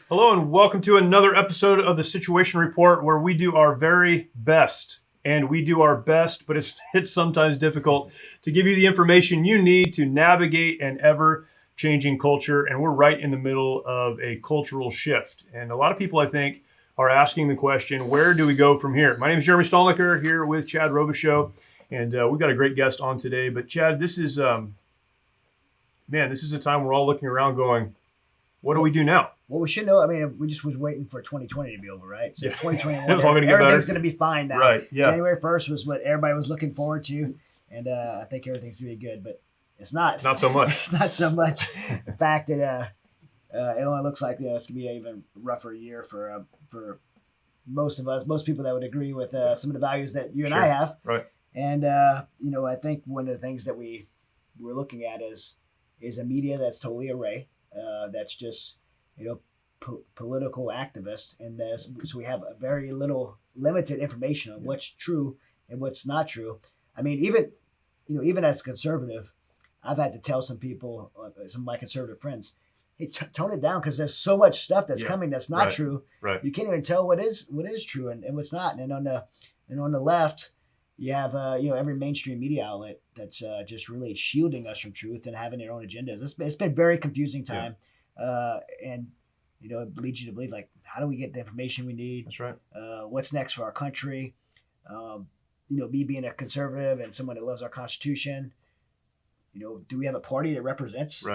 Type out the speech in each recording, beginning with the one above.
Hello and welcome to another episode of the Situation Report, where we do our very best. And we do our best, but it's sometimes difficult to give you the information you need to navigate an ever-changing culture. And we're right in the middle of a cultural shift. And a lot of people, I think, are asking the question, where do we go from here? My name is Jeremy Stalnecker, here with Chad Robichaux. And we've got a great guest on today. But Chad, this is a time we're all looking around going, what do we do now? Well, we should know. I mean, we just was waiting for 2020 to be over, right? So 2021, everything's going to be fine now. Right, yeah. January 1st was what everybody was looking forward to, and I think everything's going to be good, but it's not. Not so much. It's not so much. In fact, it only looks like it's going to be an even rougher year for most of us, most people that would agree with some of the values that you and I have. Right. And, I think one of the things that we're looking at is a media that's totally array. That's just, political activists. And so we have a very limited information on what's true and what's not true. I mean, even as a conservative, I've had to tell some people, some of my conservative friends, hey, tone it down, because there's so much stuff that's coming that's not true. Right. You can't even tell what is true and what's not. And on the left, you have every mainstream media outlet that's just really shielding us from truth and having their own agendas. It's been a very confusing time, and it leads you to believe, like, how do we get the information we need? That's right. What's next for our country? Me being a conservative and someone that loves our Constitution. Do we have a party that represents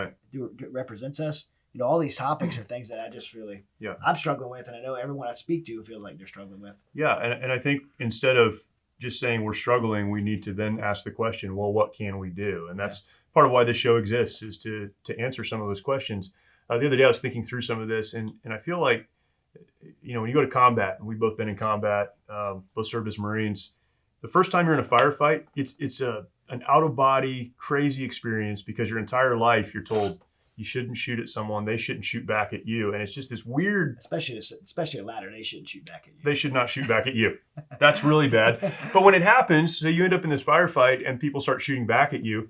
us? All these topics are things that I just really I'm struggling with, and I know everyone I speak to feels like they're struggling with. Yeah, and I think instead of just saying we're struggling, we need to then ask the question, well, what can we do? And that's part of why this show exists, is to answer some of those questions. The other day I was thinking through some of this, and I feel like, when you go to combat, and we've both been in combat, both served as Marines, the first time you're in a firefight, it's an out-of-body, crazy experience, because your entire life you're told you shouldn't shoot at someone, they shouldn't shoot back at you. And it's just this weird... Especially a ladder, they shouldn't shoot back at you. They should not shoot back at you. That's really bad. But when it happens, so you end up in this firefight and people start shooting back at you,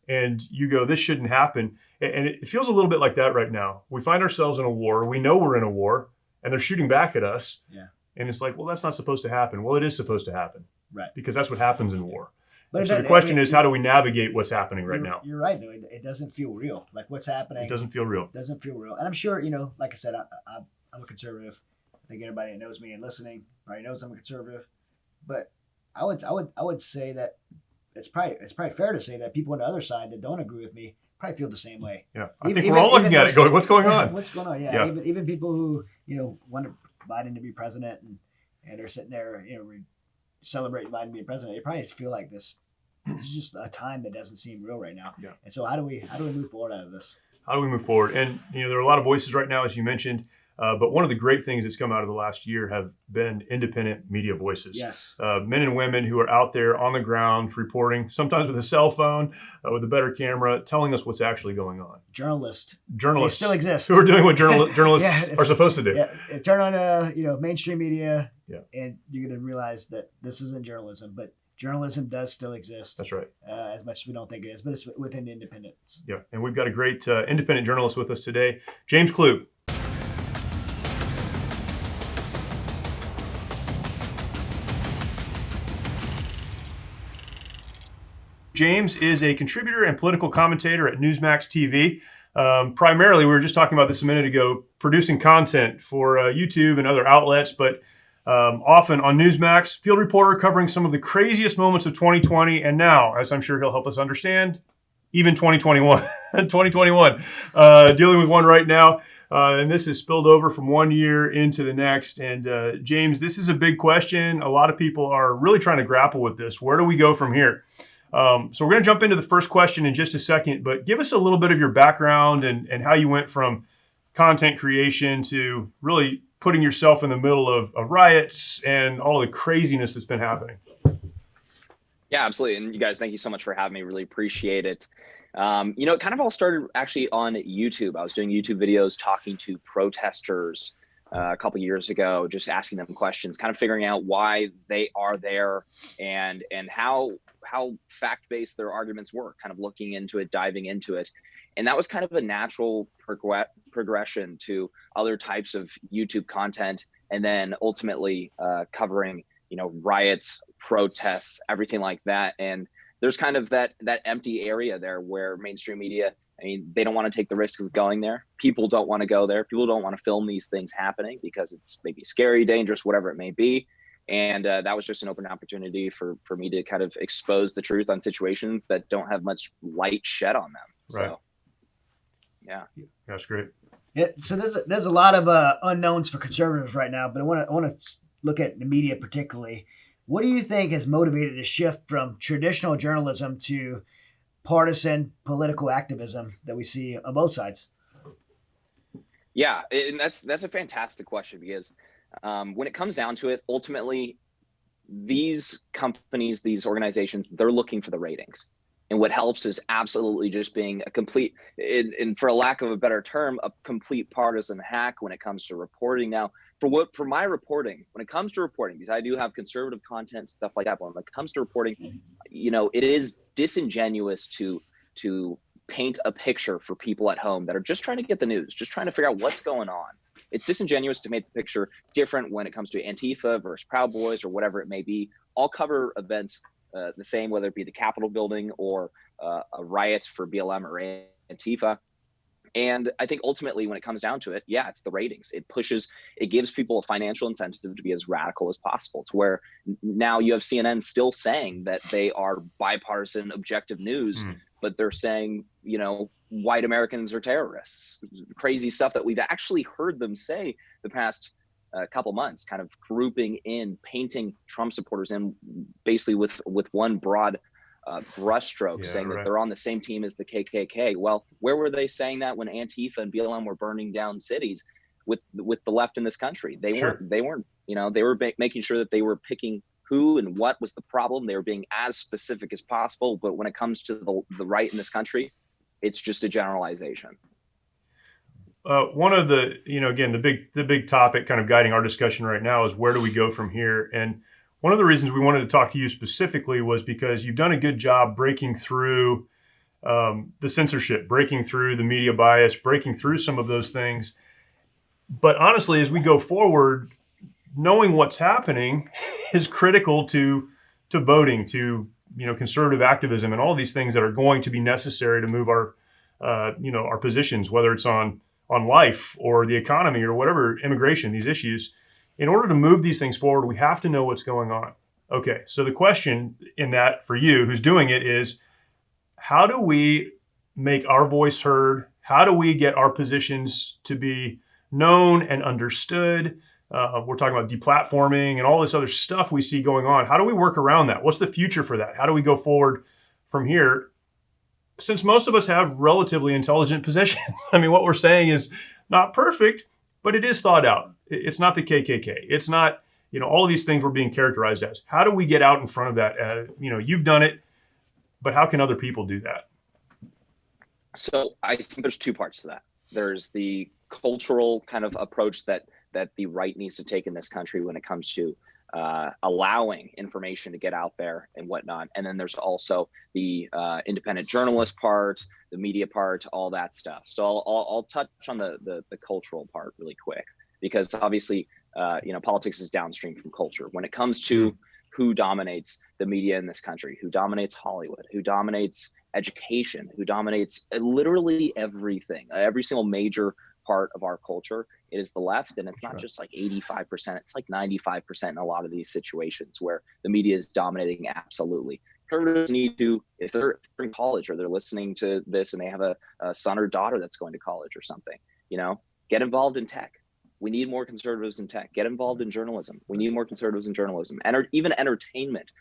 and you go, this shouldn't happen. And it feels a little bit like that right now. We find ourselves in a war. We know we're in a war, and they're shooting back at us. Yeah. And it's like, well, that's not supposed to happen. Well, it is supposed to happen. Right. Because that's what happens in war. But so the question is, how do we navigate what's happening right now? You're right, though. It doesn't feel real. Like, what's happening. It doesn't feel real. And I'm sure, like I said, I'm a conservative. I think everybody that knows me and listening probably knows I'm a conservative. But I would say that it's probably fair to say that people on the other side that don't agree with me probably feel the same way. Yeah, I think we're all looking at it going, what's going on? What's going on? Yeah. Even people who want Biden to be president and are sitting there celebrating Biden being president, they probably feel like this is just a time that doesn't seem real right now. Yeah. And so how do we move forward out of this? How do we move forward? And there are a lot of voices right now, as you mentioned. But one of the great things that's come out of the last year have been independent media voices. Yes. Men and women who are out there on the ground reporting, sometimes with a cell phone, with a better camera, telling us what's actually going on. Journalists. They still exist. Who are doing what journalists are supposed to do. Yeah. Turn on mainstream media, and you're going to realize that this isn't journalism, but journalism does still exist. That's right. As much as we don't think it is, but it's within independence. Yeah, and we've got a great independent journalist with us today, James Klug. James is a contributor and political commentator at Newsmax TV. Primarily, we were just talking about this a minute ago, producing content for YouTube and other outlets, but often on Newsmax, field reporter covering some of the craziest moments of 2020, and now, as I'm sure he'll help us understand, even 2021. 2021, dealing with one right now, and this has spilled over from one year into the next. And James, this is a big question. A lot of people are really trying to grapple with this. Where do we go from here? So we're going to jump into the first question in just a second, but give us a little bit of your background and how you went from content creation to really putting yourself in the middle of riots and all the craziness that's been happening. Yeah, absolutely. And you guys, thank you so much for having me. Really appreciate it. It kind of all started actually on YouTube. I was doing YouTube videos talking to protesters a couple years ago, just asking them questions, kind of figuring out why they are there and how fact-based their arguments were, kind of looking into it, diving into it. And that was kind of a natural progression to other types of YouTube content. And then ultimately covering, riots, protests, everything like that. And there's kind of that empty area there where mainstream media, they don't want to take the risk of going there. People don't want to go there. People don't want to film these things happening because it's maybe scary, dangerous, whatever it may be. And that was just an open opportunity for me to kind of expose the truth on situations that don't have much light shed on them. Right. So, yeah. That's great. Yeah, so there's a lot of unknowns for conservatives right now, but I want to look at the media particularly. What do you think has motivated a shift from traditional journalism to partisan political activism that we see on both sides? Yeah, and that's a fantastic question, because when it comes down to it, ultimately, these companies, these organizations, they're looking for the ratings. And what helps is absolutely just being a complete, and for a lack of a better term, a complete partisan hack when it comes to reporting. Now, for my reporting, when it comes to reporting, because I do have conservative content, stuff like that, but when it comes to reporting, it is disingenuous to paint a picture for people at home that are just trying to get the news, just trying to figure out what's going on. It's disingenuous to make the picture different when it comes to Antifa versus Proud Boys or whatever it may be. All cover events the same, whether it be the Capitol building or a riot for BLM or Antifa. And I think ultimately when it comes down to it, yeah, it's the ratings. It gives people a financial incentive to be as radical as possible, to where now you have CNN still saying that they are bipartisan objective news, but they're saying, white Americans are terrorists, crazy stuff that we've actually heard them say the past couple months, kind of grouping in, painting Trump supporters in basically with one broad brushstroke, saying that they're on the same team as the KKK. Well, where were they saying that when Antifa and BLM were burning down cities with the left in this country? They weren't, they were making sure that they were picking who and what was the problem. They were being as specific as possible. But when it comes to the right in this country, it's just a generalization. One of the, again, the big topic kind of guiding our discussion right now is where do we go from here? And one of the reasons we wanted to talk to you specifically was because you've done a good job breaking through the censorship, breaking through the media bias, breaking through some of those things. But honestly, as we go forward, knowing what's happening is critical to voting, to conservative activism, and all these things that are going to be necessary to move our our positions, whether it's on life or the economy or whatever, immigration, these issues. In order to move these things forward, we have to know what's going on. Okay, so the question in that for you who's doing it is, how do we make our voice heard? How do we get our positions to be known and understood? We're talking about deplatforming and all this other stuff we see going on. How do we work around that? What's the future for that? How do we go forward from here? Since most of us have relatively intelligent positions, what we're saying is not perfect, but it is thought out. It's not the KKK. It's not, all of these things we're being characterized as. How do we get out in front of that? You've done it, but how can other people do that? So I think there's two parts to that. There's the cultural kind of approach that the right needs to take in this country when it comes to allowing information to get out there and whatnot. And then there's also the independent journalist part, the media part, all that stuff. So I'll touch on the cultural part really quick, because obviously, politics is downstream from culture. When it comes to who dominates the media in this country, who dominates Hollywood, who dominates education, who dominates literally everything, every single major part of our culture, it is the left. And it's not just like 85%, it's like 95% in a lot of these situations where the media is dominating. Absolutely. Conservatives need to, if they're in college or they're listening to this and they have a son or daughter that's going to college or something, get involved in tech. We need more conservatives in tech. Get involved in journalism. We need more conservatives in journalism, and even entertainment,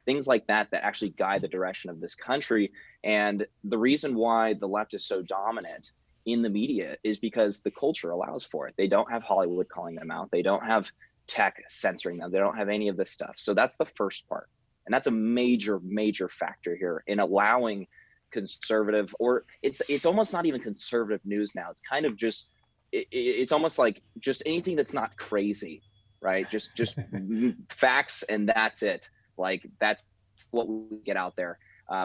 things like that actually guide the direction of this country. And the reason why the left is so dominant in the media is because the culture allows for it. They don't have Hollywood calling them out. They don't have tech censoring them. They don't have any of this stuff. So that's the first part. And that's a major, major factor here in allowing conservative, or it's almost not even conservative news now. It's kind of just, it's almost like just anything that's not crazy, right? Just facts, and that's it. Like that's what we get out there.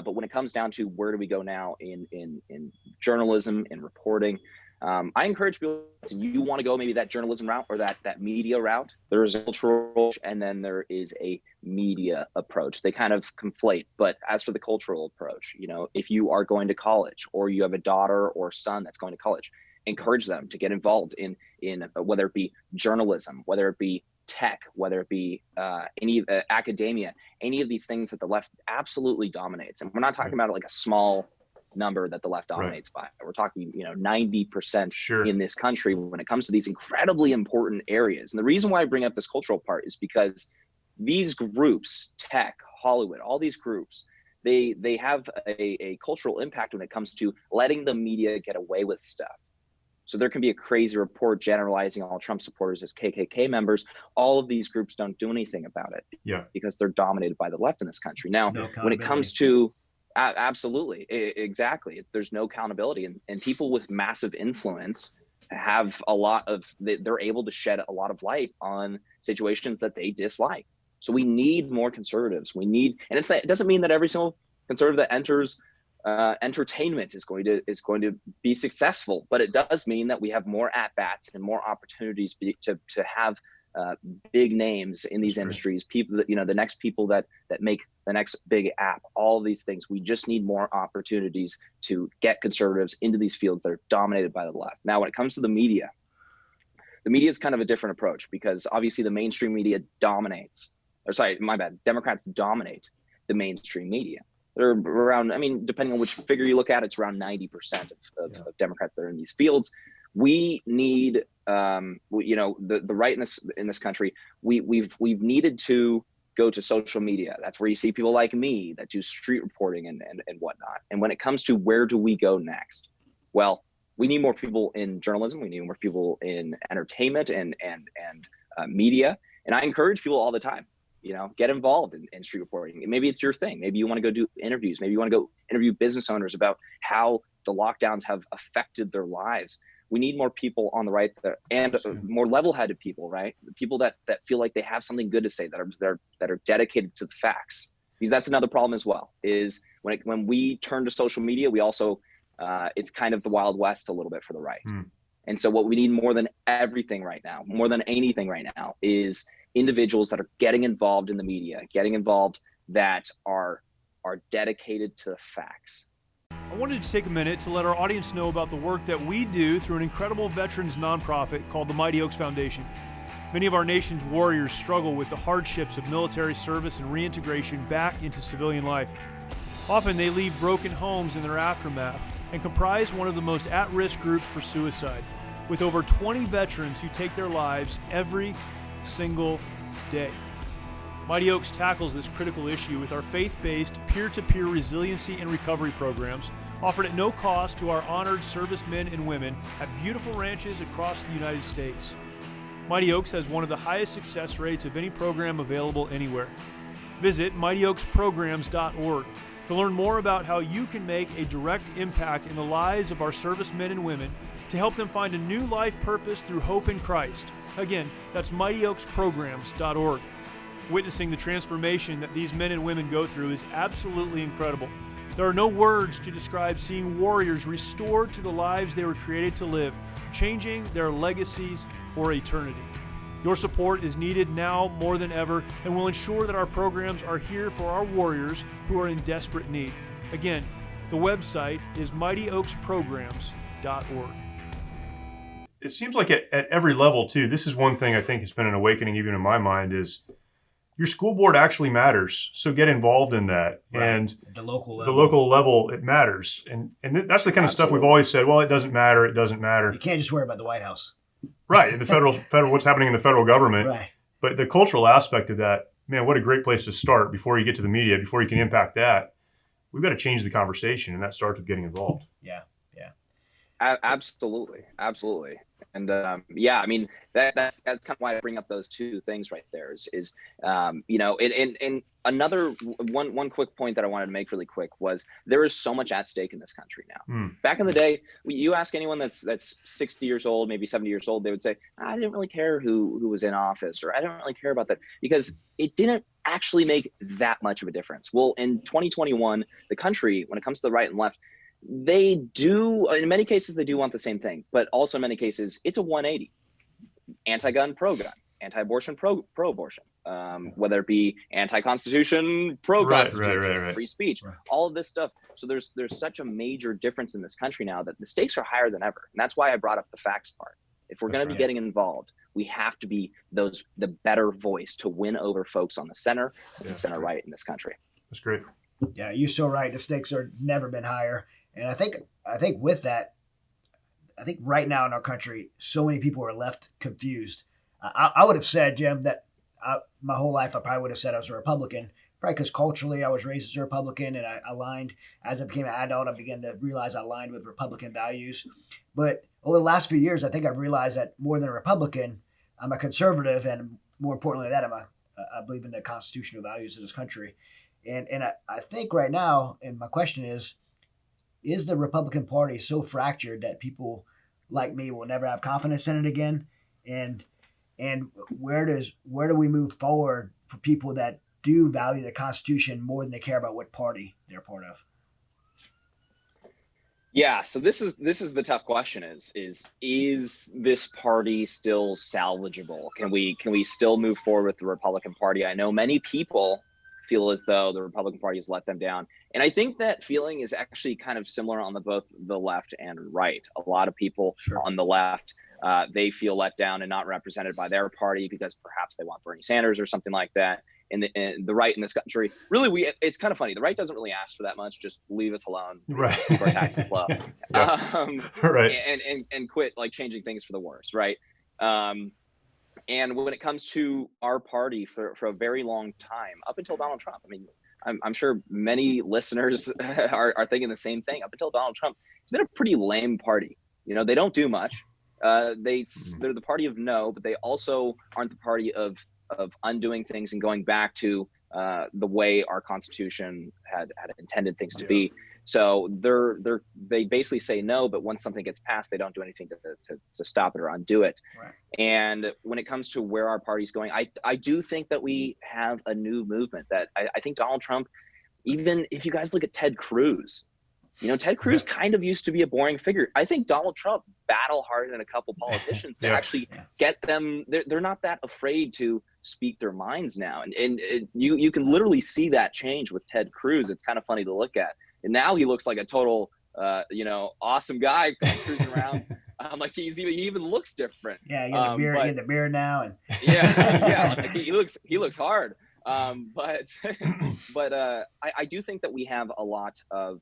But when it comes down to where do we go now in journalism, in reporting, I encourage people, you want to go maybe that journalism route or that media route. There is a cultural and then there is a media approach. They kind of conflate. But as for the cultural approach, if you are going to college or you have a daughter or son that's going to college, encourage them to get involved in whether it be journalism, whether it be tech, whether it be any academia, any of these things that the left absolutely dominates. And we're not talking about like a small number that the left dominates by. We're talking, 90% in this country when it comes to these incredibly important areas. And the reason why I bring up this cultural part is because these groups, tech, Hollywood, all these groups, they have a cultural impact when it comes to letting the media get away with stuff. So there can be a crazy report generalizing all Trump supporters as KKK members. All of these groups don't do anything about it because they're dominated by the left in this country. Now, when it comes to absolutely, exactly, there's no accountability, and people with massive influence have they're able to shed a lot of light on situations that they dislike. So we need more conservatives. And it doesn't mean that every single conservative that enters entertainment is going to be successful, but it does mean that we have more at-bats and more opportunities to have big names in these industries, people that, the next people that make the next big app, all these things. We just need more opportunities to get conservatives into these fields that are dominated by the left. Now, when it comes to the media is kind of a different approach, because obviously the mainstream media dominates, Democrats dominate the mainstream media. They're around, depending on which figure you look at, it's around 90% of Democrats that are in these fields. We need, the right in this country. We've needed to go to social media. That's where you see people like me that do street reporting and whatnot. And when it comes to where do we go next? Well, we need more people in journalism. We need more people in entertainment and media. And I encourage people all the time, get involved in street reporting. Maybe it's your thing. Maybe you want to go do interviews. Maybe you want to go interview business owners about how the lockdowns have affected their lives. We need more people on the right there, and more level-headed people, right? People that feel like they have something good to say, that are dedicated to the facts. Because that's another problem as well, is when we turn to social media, we also, it's kind of the Wild West a little bit for the right. And so what we need more than everything right now, more than anything right now, is individuals that are getting involved in the media, getting involved that are dedicated to the facts. I wanted to take a minute to let our audience know about the work that we do through an incredible veterans nonprofit called the Mighty Oaks Foundation. Many of our nation's warriors struggle with the hardships of military service and reintegration back into civilian life. Often they leave broken homes in their aftermath and comprise one of the most at-risk groups for suicide, with over 20 veterans who take their lives every single day. Mighty Oaks tackles this critical issue with our faith-based peer-to-peer resiliency and recovery programs offered at no cost to our honored servicemen and women at beautiful ranches across the United States. Mighty Oaks has one of the highest success rates of any program available anywhere. Visit mightyoaksprograms.org to learn more about how you can make a direct impact in the lives of our servicemen and women to help them find a new life purpose through hope in Christ. Again, that's mightyoaksprograms.org. Witnessing the transformation that these men and women go through is absolutely incredible. There are no words to describe seeing warriors restored to the lives they were created to live, changing their legacies for eternity. Your support is needed now more than ever and will ensure that our programs are here for our warriors who are in desperate need. Again, the website is mightyoaksprograms.org. It seems like at every level, too, this is one thing I think has been an awakening even in my mind is your school board actually matters. So get involved in that. Right. And the local level, it matters. And that's the kind of stuff we've always said, well, it doesn't matter. It doesn't matter. You can't just worry about the White House. Right. And the federal, what's happening in the federal government. Right. But the cultural aspect of that, man, what a great place to start before you get to the media, before you can impact that. We've got to change the conversation, and that starts with getting involved. Yeah. Absolutely. And that's kind of why I bring up those two things right there is and another one quick point that I wanted to make really quick was there is so much at stake in this country now. Back in the day, you ask anyone that's 60 years old, maybe 70 years old, they would say, I didn't really care who was in office, or I don't really care about that, because it didn't actually make that much of a difference? Well, in 2021, the country, when it comes to the right and left, they do, in many cases, they do want the same thing, but also in many cases, it's a 180. Anti-gun, pro-gun, anti-abortion, pro-abortion, whether it be anti-constitution, pro-constitution, right. free speech, all of this stuff. So there's such a major difference in this country now that the stakes are higher than ever. And that's why I brought up the facts part. If we're going to be getting involved, we have to be the better voice to win over folks on the center and the center right in this country. That's great. Yeah, you're so right. The stakes are never been higher. And I think with that, I think right now in our country, so many people are left confused. I would have said, Jim, that my whole life I probably would have said I was a Republican, probably because culturally I was raised as a Republican, and I aligned. As I became an adult, I began to realize I aligned with Republican values. But over the last few years, I think I've realized that more than a Republican, I'm a conservative, and more importantly than that, I believe in the constitutional values of this country. And I think right now, and my question is the Republican Party so fractured that people like me will never have confidence in it again? And where do we move forward for people that do value the Constitution more than they care about what party they're part of? Yeah, so this is the tough question: is this party still salvageable? Can we still move forward with the Republican Party? I know many people feel as though the Republican Party has let them down, and I think that feeling is actually kind of similar on both the left and right. A lot of people on the left, they feel let down and not represented by their party because perhaps they want Bernie Sanders or something like that. And the right in this country, really, it's kind of funny. The right doesn't really ask for that much. Just leave us alone. Right. Keep our taxes low. Right. And quit like changing things for the worse. Right. And when it comes to our party for a very long time, up until Donald Trump, I mean, I'm sure many listeners are thinking the same thing. Up until Donald Trump, it's been a pretty lame party. You know, they don't do much. They're the party of no, but they also aren't the party of undoing things and going back to the way our Constitution had intended things to be. So they basically say no, but once something gets passed, they don't do anything to stop it or undo it. Right. And when it comes to where our party's going, I do think that we have a new movement that I think Donald Trump, even if you guys look at Ted Cruz, you know, Ted Cruz kind of used to be a boring figure. I think Donald Trump battled harder than a couple politicians to actually get them. They're not that afraid to speak their minds now. And you can literally see that change with Ted Cruz. It's kind of funny to look at. And now he looks like a total, awesome guy cruising around. Like he even looks different. Yeah, he got the beard now, and like he looks hard. But I do think that we have a lot of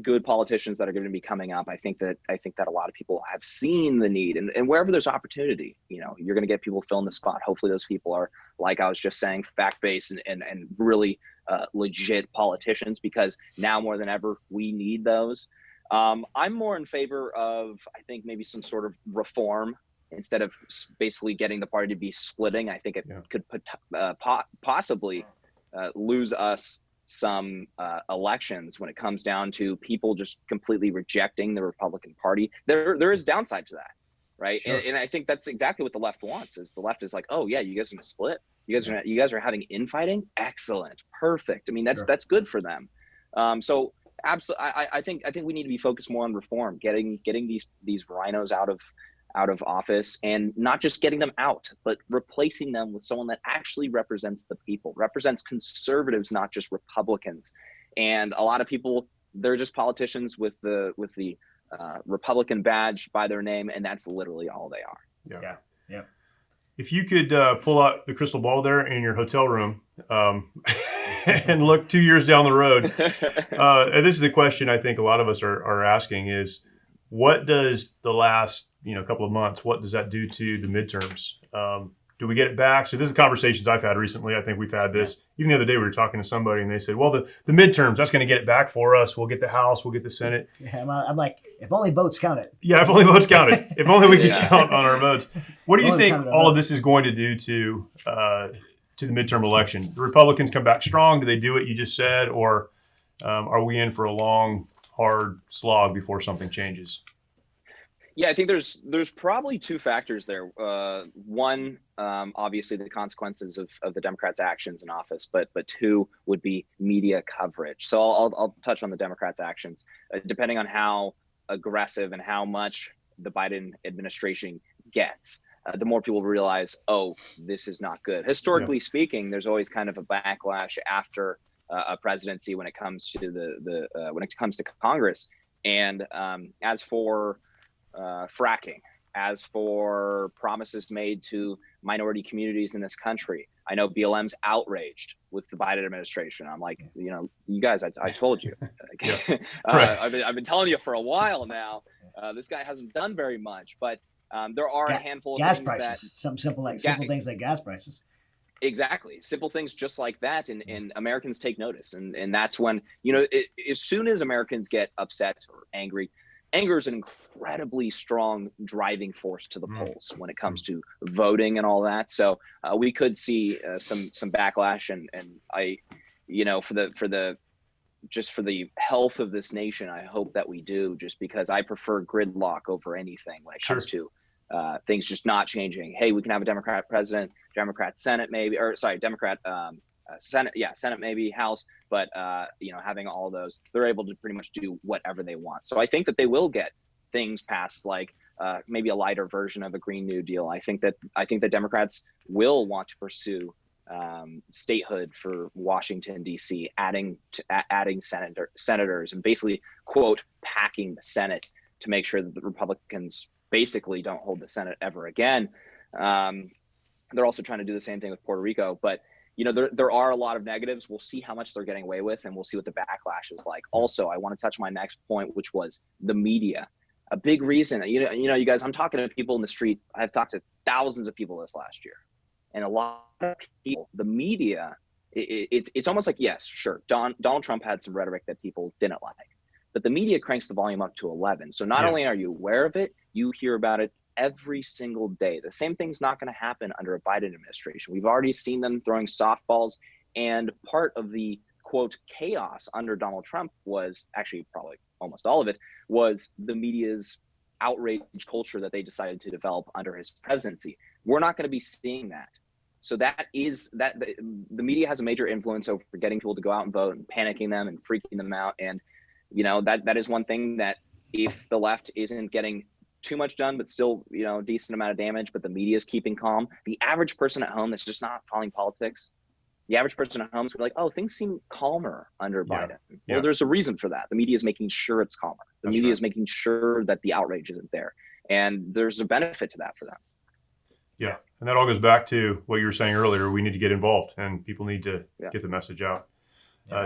good politicians that are going to be coming up. I think that a lot of people have seen the need, and wherever there's opportunity, you know, you're going to get people filling the spot. Hopefully those people are, like I was just saying, fact-based and really legit politicians, because now more than ever, we need those. I'm more in favor of, I think, maybe some sort of reform instead of basically getting the party to be splitting. I think it could possibly lose us some elections when it comes down to people just completely rejecting the Republican Party. There is downside to that, right? Sure. And I think that's exactly what the left wants. Is the left is like, oh yeah, you guys are gonna split. You guys are having infighting. Excellent, perfect. I mean, that's good for them. So absolutely, I think we need to be focused more on reform, getting these rhinos out of office, and not just getting them out, but replacing them with someone that actually represents the people, represents conservatives, not just Republicans. And a lot of people, they're just politicians with the Republican badge by their name, and that's literally all they are. Yeah. If you could pull out the crystal ball there in your hotel room and look 2 years down the road, and this is the question I think a lot of us are asking is, what does the last couple of months, what does that do to the midterms? Do we get it back? So this is conversations I've had recently. I think we've had this. Even the other day we were talking to somebody and they said, well, the midterms, that's going to get it back for us. We'll get the House, we'll get the Senate. Yeah, I'm like, if only votes counted. Yeah, if only votes counted. If only we could count on our votes. What do you think all of this is going to do to the midterm election? The Republicans come back strong. Do they do what you just said? Or are we in for a long, hard slog before something changes? Yeah, I think there's probably two factors there. One, obviously the consequences of the Democrats' actions in office, but two would be media coverage. So I'll touch on the Democrats' actions. Depending on how aggressive and how much the Biden administration gets, the more people realize, oh, this is not good. Historically speaking, there's always kind of a backlash after a presidency when it comes to when it comes to Congress. And as for fracking, as for promises made to minority communities in this country, I know BLM's outraged with the Biden administration. I'm like, you guys, I told you. Right. I've been telling you for a while now. This guy hasn't done very much, but there are a handful of gas things prices. Some simple things like gas prices. Exactly. Simple things just like that. And Americans take notice. And that's when, as soon as Americans get upset or angry, anger is an incredibly strong driving force to the polls when it comes to voting and all that. So we could see some backlash, and I, for the health of this nation, I hope that we do, just because I prefer gridlock over anything when it comes to things just not changing. Hey, we can have a Democrat president, Democrat Senate maybe, or sorry, Democrat Senate, Senate maybe, House, but having all those, they're able to pretty much do whatever they want. So I think that they will get things passed, like maybe a lighter version of a Green New Deal. I think that Democrats will want to pursue statehood for Washington D.C., adding senators, and basically, quote, packing the Senate to make sure that the Republicans basically don't hold the Senate ever again. They're also trying to do the same thing with Puerto Rico, but there are a lot of negatives. We'll see how much they're getting away with, and we'll see what the backlash is like. Also, I want to touch my next point, which was the media. A big reason, you guys, I'm talking to people in the street. I've talked to thousands of people this last year, and a lot of people, the media, it's almost like, yes, sure, Donald Trump had some rhetoric that people didn't like, but the media cranks the volume up to 11. So not only are you aware of it, you hear about it every single day. The same thing's not going to happen under a Biden administration. We've already seen them throwing softballs, and part of the, quote, chaos under Donald Trump was actually probably almost all of it was the media's outrage culture that they decided to develop under his presidency. We're not going to be seeing that. So the media has a major influence over getting people to go out and vote and panicking them and freaking them out. And, that is one thing that if the left isn't getting too much done, but still, a decent amount of damage, but the media is keeping calm, the average person at home that's just not following politics, the average person at home is like, oh, things seem calmer under Biden. Well, there's a reason for that. The media is making sure it's calmer. The media is making sure that the outrage isn't there. And there's a benefit to that for them. Yeah. And that all goes back to what you were saying earlier. We need to get involved, and people need to get the message out.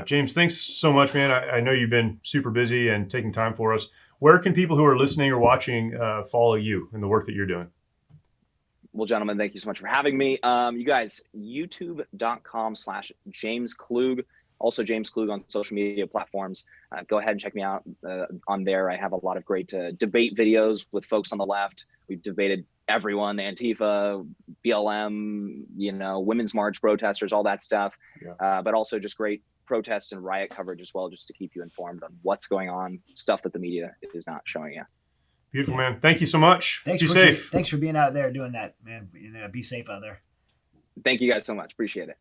James, thanks so much, man. I know you've been super busy and taking time for us. Where can people who are listening or watching follow you and the work that you're doing? Well, gentlemen, thank you so much for having me. You guys, youtube.com/James Klug. Also, James Klug on social media platforms. Go ahead and check me out on there. I have a lot of great debate videos with folks on the left. We've debated everyone, Antifa, BLM, Women's March protesters, all that stuff. But also just great protest and riot coverage as well, just to keep you informed on what's going on, stuff that the media is not showing you. Beautiful, man. Thank you so much. Be safe. Thanks for being out there doing that, man. Be safe out there. Thank you guys so much. Appreciate it.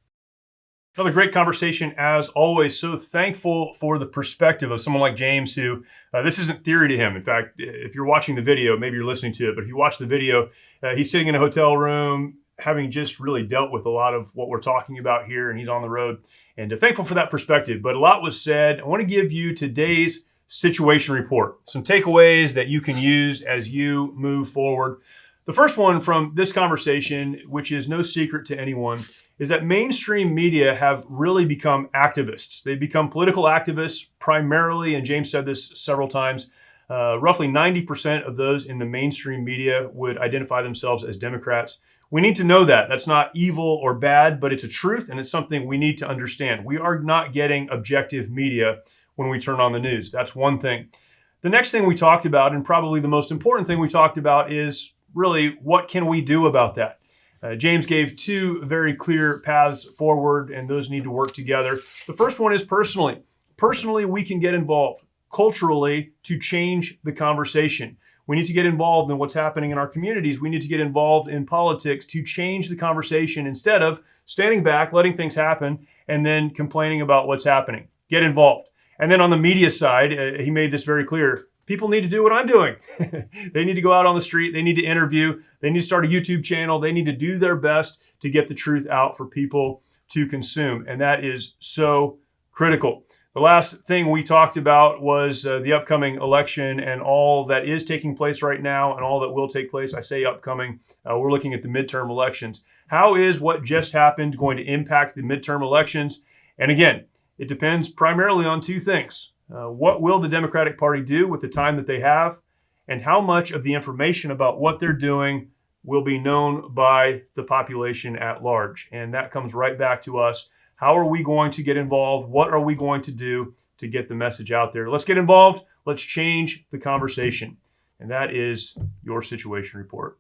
Another great conversation as always. So thankful for the perspective of someone like James, who this isn't theory to him. In fact, if you're watching the video, maybe you're listening to it, but if you watch the video, he's sitting in a hotel room, having just really dealt with a lot of what we're talking about here, and he's on the road, and thankful for that perspective. But a lot was said. I want to give you today's situation report, some takeaways that you can use as you move forward. The first one from this conversation, which is no secret to anyone, is that mainstream media have really become activists. They've become political activists primarily, and James said this several times, roughly 90% of those in the mainstream media would identify themselves as Democrats. We need to know that. That's not evil or bad, but it's a truth, and it's something we need to understand. We are not getting objective media when we turn on the news. That's one thing. The next thing we talked about, and probably the most important thing we talked about, is really what can we do about that? James gave two very clear paths forward, and those need to work together. The first one is personally. Personally, we can get involved culturally to change the conversation. We need to get involved in what's happening in our communities. We need to get involved in politics to change the conversation instead of standing back, letting things happen, and then complaining about what's happening. Get involved. And then on the media side, he made this very clear. People need to do what I'm doing. They need to go out on the street. They need to interview. They need to start a YouTube channel. They need to do their best to get the truth out for people to consume. And that is so critical. The last thing we talked about was the upcoming election and all that is taking place right now and all that will take place. I say upcoming. We're looking at the midterm elections. How is what just happened going to impact the midterm elections? And again, it depends primarily on two things. What will the Democratic Party do with the time that they have? And how much of the information about what they're doing will be known by the population at large? And that comes right back to us. How are we going to get involved? What are we going to do to get the message out there? Let's get involved. Let's change the conversation. And that is your Situation Report.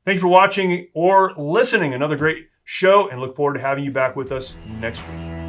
Thanks for watching or listening. Another great show, and look forward to having you back with us next week.